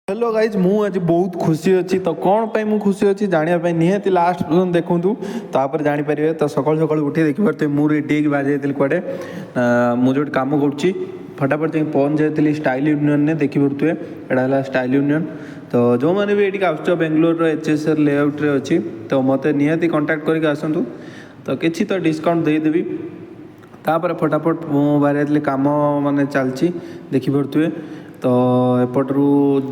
Hello guys मु आज बहुत खुशी अच्छी तो कौन पाई मु खुशी अच्छी जाना निहाती लास्ट पर्यटन देखूँ तापर जानीपर तो सकाल सकाल उठी देखिए मुझे रेडी बाजे कड़े मुझे जो कम कर फटाफट जा पहुँच जाती स्टाइल यूनियन ने देखिपे यहाँ स्टाइल यूनियन तो जो मैंने भी ये आस बेंगलोर एचएसआर लेआउट्रे अच्छी तो मत निहाती कंटाक्ट करके आसतु तो किसी तो डिस्काउंट देदेवी तापर फटाफट मु बाहर कम माने चलती देखिपे तो एपटू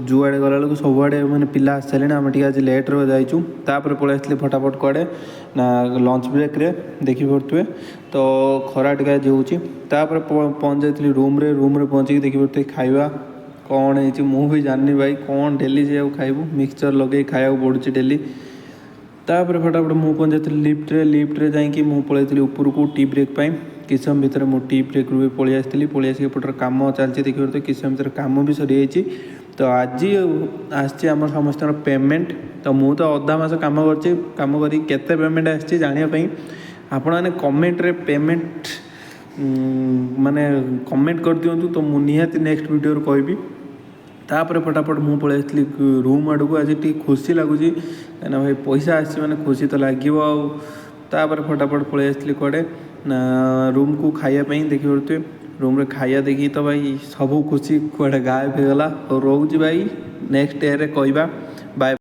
जुआड़े गला बेलू सबुआड़े मैंने पिला आस सारे आम आज लेट्रे जाइचु तापर पलि आसली फटाफट कड़े ना लंच ब्रेक्रे देखिपे तो खरा टी आज होपर पहुँच जाती रूम्रे पहुँचिक देखिपे खाଇବା कौन है मु भी जाननी भाई कौन डेली से खाइबू मिक्सचर लगे खाया पड़ुची डेली तापर फटाफट मु पहुँच जाती लिफ्ट्रे जाकि मु पलैली उपरकू टी ब्रेक पाई किस समय भितर मु टी ब्रेक रू भी पलि आसती पलि आसिक एपटर कम चलती देखिए तो किस समय भितर कम भी सरी जाइए तो आज आम समस्त पेमेंट तो मु तो अधा मास कम कर केते पेमेंट आसी जानापी आपण मैंने कमेंट पेमेंट माने कमेंट कर दिंतु तो मु निहाती नेक्स्ट वीडियो कहबी तापर फटाफट मु पलि आसली रूम आड़ को आज टी खुशी लगुच कहीं भाई पैसा आसी मैंने खुशी तो लगे तापर फटाफट पलि आसली कड़े ना रूम को खायापी देखिए रूम रे खाया देखी तो भाई सब खुशी कड़े गायब हो गला और रोज भाई नेक्स्ट डे रे कहबा बाय।